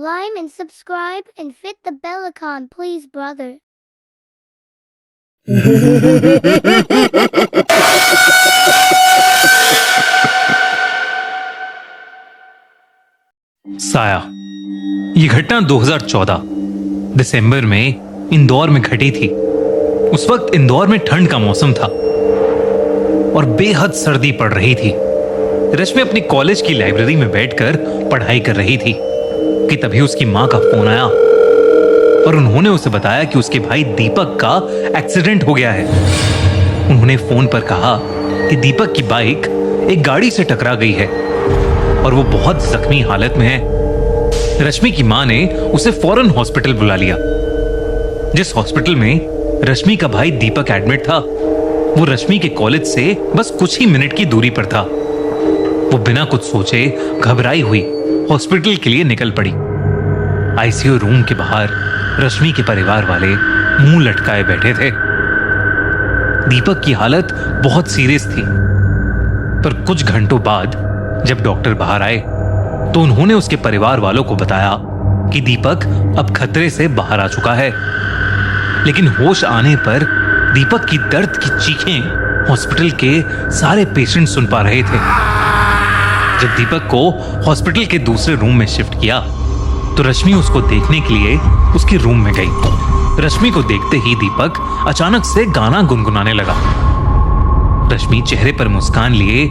Like and subscribe and hit the bell icon, please, brother. साया। ये घटना 2014 दिसंबर में इंदौर में घटी थी। उस वक्त इंदौर में ठंड का मौसम था और बेहद सर्दी पड़ रही थी। रश्मि अपनी कॉलेज की लाइब्रेरी में बैठकर पढ़ाई कर रही थी कि तभी उसकी मां का फोन आया और उन्होंने उसे बताया कि उसके भाई दीपक का एक्सीडेंट हो गया है। उन्होंने फोन पर कहा कि दीपक की बाइक एक गाड़ी से टकरा गई है और वो बहुत जख्मी हालत में है। रश्मि की मां ने उसे फौरन हॉस्पिटल बुला लिया। जिस हॉस्पिटल में रश्मि का भाई दीपक एडमिट था, वो रश्मि के कॉलेज से बस कुछ ही मिनट की दूरी पर था। वो बिना कुछ सोचे घबराई हुई हॉस्पिटल के लिए निकल पड़ी। आईसीयू रूम के बाहर रश्मि के परिवार वाले मुंह लटकाए बैठे थे। दीपक की हालत बहुत सीरियस थी, पर कुछ घंटों बाद जब डॉक्टर बाहर आए तो उन्होंने उसके परिवार वालों को बताया कि दीपक अब खतरे से बाहर आ चुका है। लेकिन होश आने पर दीपक की दर्द की चीखें हॉस्पिटल के सारे पेशेंट सुन पा रहे थे। जब दीपक को हॉस्पिटल के दूसरे रूम में शिफ्ट किया तो रश्मि उसको देखने के लिए उसके रूम में गई। रश्मि को देखते ही दीपक अचानक से गाना गुनगुनाने लगा। रश्मि चेहरे पर मुस्कान लिए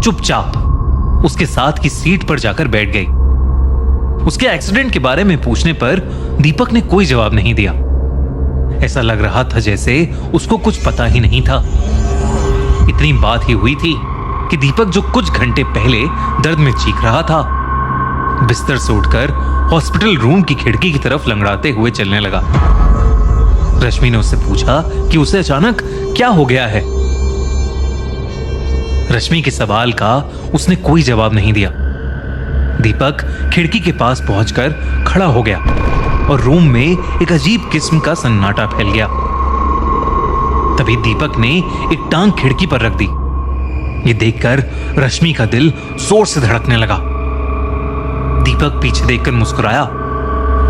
चुपचाप उसके साथ की सीट पर जाकर बैठ गई। उसके एक्सीडेंट के बारे में पूछने पर दीपक ने कोई जवाब नहीं दिया। ऐसा लग रहा था जैसे उसको कुछ पता ही नहीं था। इतनी बात ही हुई थी कि दीपक जो कुछ घंटे पहले दर्द में चीख रहा था, बिस्तर से उठकर हॉस्पिटल रूम की खिड़की की तरफ लंगड़ाते हुए चलने लगा। रश्मि ने उससे पूछा कि उसे अचानक क्या हो गया है। रश्मि के सवाल का उसने कोई जवाब नहीं दिया। दीपक खिड़की के पास पहुंचकर खड़ा हो गया और रूम में एक अजीब किस्म का सन्नाटा फैल गया। तभी दीपक ने एक टांग खिड़की पर रख दी। ये देखकर रश्मि का दिल जोर से धड़कने लगा। दीपक पीछे देखकर मुस्कुराया,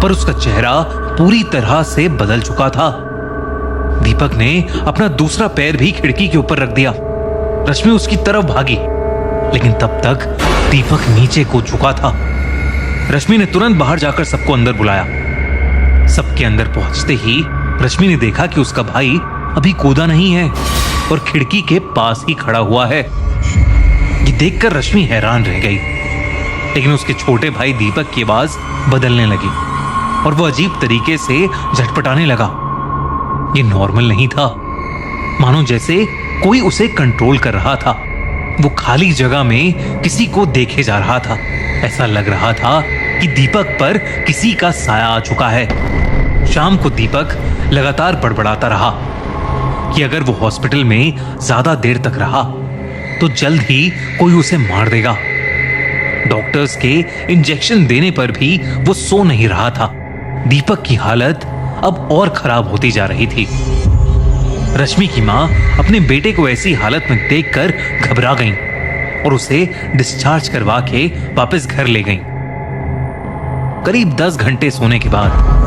पर उसका चेहरा पूरी तरह से बदल चुका था। दीपक ने अपना दूसरा पैर भी खिड़की के ऊपर रख दिया। रश्मि उसकी तरफ भागी, लेकिन तब तक दीपक नीचे कूद चुका था। रश्मि ने तुरंत बाहर जाकर सबको अंदर बुलाया। सबके अंदर पहुंचते ही रश्मि ने देखा कि उसका भाई अभी कूदा नहीं है और खिड़की के पास ही खड़ा हुआ है। ये देखकर रश्मि हैरान रह गई, लेकिन उसके छोटे भाई दीपक की आवाज बदलने लगी और वो अजीब तरीके से झटपटाने लगा। ये नॉर्मल नहीं था, मानो जैसे कोई उसे कंट्रोल कर रहा था। वो खाली जगह में किसी को देखे जा रहा था। ऐसा लग रहा था कि दीपक पर किसी का साया आ चुका है। शाम को दीपक लगातार बड़बड़ाता रहा कि अगर वो हॉस्पिटल में ज्यादा देर तक रहा तो जल्द ही कोई उसे मार देगा। डॉक्टर्स के इंजेक्शन देने पर भी वो सो नहीं रहा था। दीपक की हालत अब और खराब होती जा रही थी। रश्मि की मां अपने बेटे को ऐसी हालत में देखकर घबरा गईं और उसे डिस्चार्ज करवा के वापस घर ले गईं। करीब 10 घंटे सोने के बाद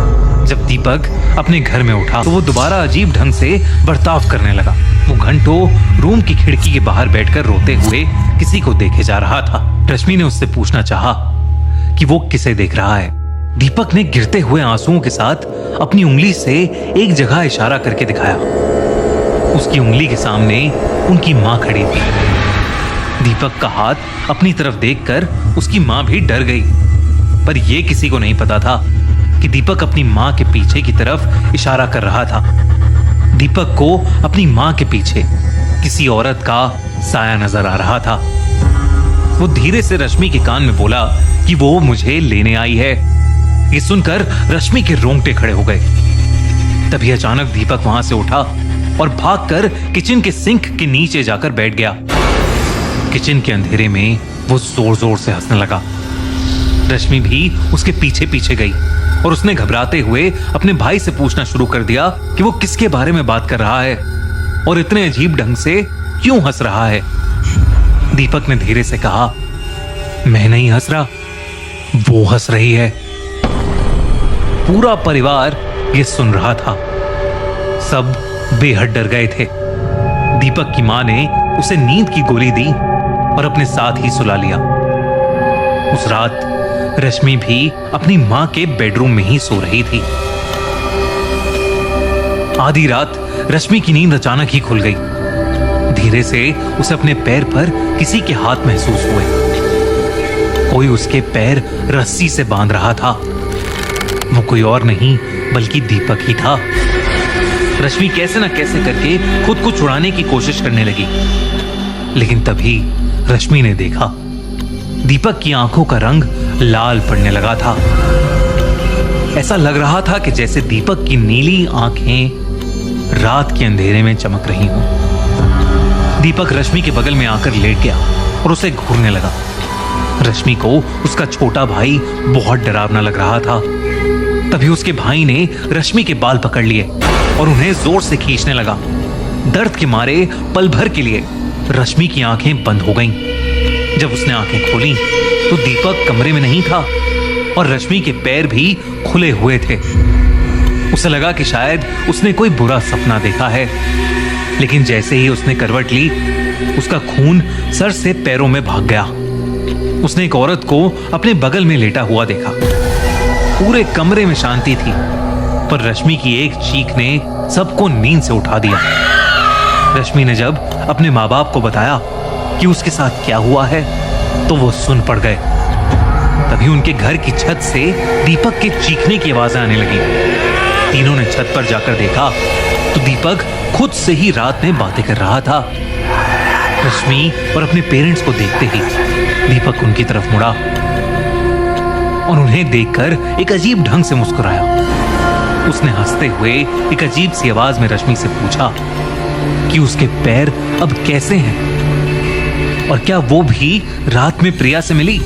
जब दीपक अपने घर में उठा तो वो दोबारा अजीब ढंग से बर्ताव करने लगा। वो घंटों रूम की खिड़की के बाहर बैठकर रोते हुए किसी को देखे जा रहा था। रश्मि ने उससे पूछना चाहा कि वो किसे देख रहा है। दीपक ने गिरते हुए आंसुओं के साथ अपनी उंगली से एक जगह इशारा करके दिखाया। उसकी उंगली के सामने उनकी मां खड़ी थी। दीपक का हाथ अपनी तरफ देखकर उसकी मां भी डर गई, पर यह किसी को नहीं पता था कि दीपक अपनी मां के पीछे की तरफ इशारा कर रहा था। दीपक को अपनी मां के पीछे किसी औरत का साया नजर आ रहा था। वो धीरे से रश्मि के कान में बोला कि वो मुझे लेने आई है। ये सुनकर रश्मि के रोंगटे खड़े हो गए। तभी अचानक दीपक वहां से उठा और भागकर किचन के सिंक के नीचे जाकर बैठ गया। किचन के अंधेरे में वो जोर जोर से हंसने लगा। रश्मि भी उसके पीछे पीछे गई और उसने घबराते हुए अपने भाई से पूछना शुरू कर दिया कि वो किसके बारे में बात कर रहा है और इतने अजीब ढंग से क्यों हंस रहा है। दीपक ने धीरे से कहा, मैं नहीं हंस रहा, वो हंस रही है। पूरा परिवार ये सुन रहा था। सब बेहद डर गए थे। दीपक की मां ने उसे नींद की गोली दी और अपने साथ ही सुला लिया। उस रात रश्मि भी अपनी मां के बेडरूम में ही सो रही थी। आधी रात रश्मि की नींद अचानक ही खुल गई। धीरे से उसे अपने पैर पर किसी के हाथ महसूस हुए। कोई उसके पैर रस्सी से बांध रहा था। वो कोई और नहीं बल्कि दीपक ही था। रश्मि कैसे न कैसे करके खुद को छुड़ाने की कोशिश करने लगी, लेकिन तभी रश्मि ने देखा दीपक की आंखों का रंग लाल पड़ने लगा था। ऐसा लग रहा था कि जैसे दीपक की नीली आंखें रात के अंधेरे में चमक रही हों। दीपक रश्मि के बगल में आकर लेट गया और उसे घूरने लगा। रश्मि को उसका छोटा भाई बहुत डरावना लग रहा था। तभी उसके भाई ने रश्मि के बाल पकड़ लिए और उन्हें जोर से खींचने लगा। दर्द के मारे पल भर के लिए रश्मि की आंखें बंद हो गईं। जब उसने आंखें खोली तो दीपक कमरे में नहीं था और रश्मि के पैर भी खुले हुए थे। उसे लगा कि शायद उसने कोई बुरा सपना देखा है, लेकिन जैसे ही उसने करवट ली उसका खून सर से पैरों में भाग गया। उसने एक औरत को अपने बगल में लेटा हुआ देखा। पूरे कमरे में शांति थी, पर रश्मि की एक चीख ने सबको नींद से उठा दिया। रश्मि ने जब अपने माँ बाप को बताया कि उसके साथ क्या हुआ है तो वो सुन पड़ गए। तभी उनके घर की छत से दीपक के चीखने की आवाजें आने लगी। तीनों ने छत पर जाकर देखा तो दीपक खुद से ही रात में बातें कर रहा था। रश्मि और अपने पेरेंट्स को देखते ही दीपक उनकी तरफ मुड़ा और उन्हें देखकर एक अजीब ढंग से मुस्कुराया। उसने हंसते हुए एक अजीब सी आवाज में रश्मि से पूछा कि उसके पैर अब कैसे हैं और क्या वो भी रात में प्रिया से मिली।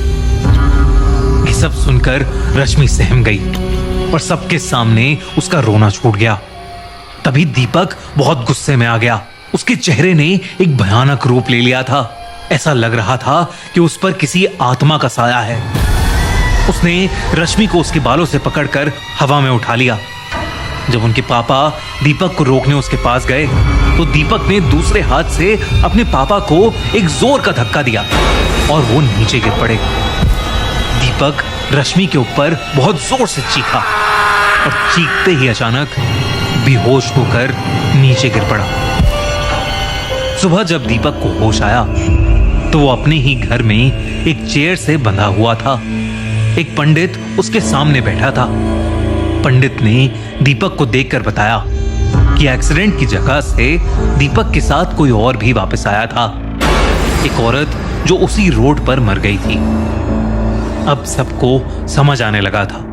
ये सब सुनकर रश्मि सहम गई और सबके सामने उसका रोना छूट गया। तभी दीपक बहुत गुस्से में आ गया। उसके चेहरे ने एक भयानक रूप ले लिया था। ऐसा लग रहा था कि उस पर किसी आत्मा का साया है। उसने रश्मि को उसके बालों से पकड़कर हवा में उठा लिया। जब उनके पापा दीपक को रोकने उसके पास गए तो दीपक ने दूसरे हाथ से अपने पापा को एक जोर का धक्का दिया और वो नीचे गिर पड़े। दीपक रश्मि के ऊपर बहुत जोर से चीखा और चीखते ही अचानक बेहोश होकर नीचे गिर पड़ा। सुबह जब दीपक को होश आया तो वो अपने ही घर में एक चेयर से बंधा हुआ था। एक पंडित उसके सामने बैठा था। पंडित ने दीपक को देखकर बताया कि एक्सीडेंट की जगह से दीपक के साथ कोई और भी वापस आया था, एक औरत जो उसी रोड पर मर गई थी। अब सबको समझ आने लगा था।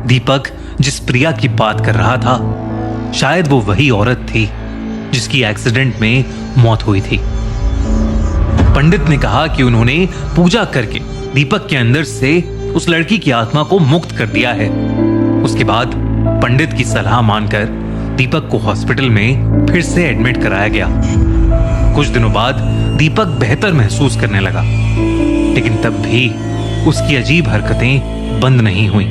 दीपक जिस प्रिया की बात कर रहा था शायद वो वही औरत थी जिसकी एक्सीडेंट में मौत हुई थी। पंडित ने कहा कि उन्होंने पूजा करके दीपक के अंदर से उस लड़की की आत्मा को मुक्त कर दिया है। उसके बाद पंडित की सलाह मानकर दीपक को हॉस्पिटल में फिर से एडमिट कराया गया। कुछ दिनों बाद दीपक बेहतर महसूस करने लगा, लेकिन तब भी उसकी अजीब हरकतें बंद नहीं हुई।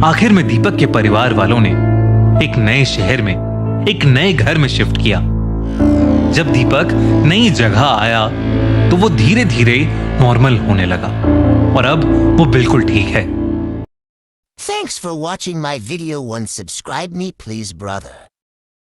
आखिर में दीपक के परिवार वालों ने एक नए शहर में एक नए घर में शिफ्ट किया। जब दीपक नई जगह आया तो वो धीरे धीरे नॉर्मल होने लगा और अब वो बिल्कुल ठीक है। Thanks for watching my video. Subscribe me please brother.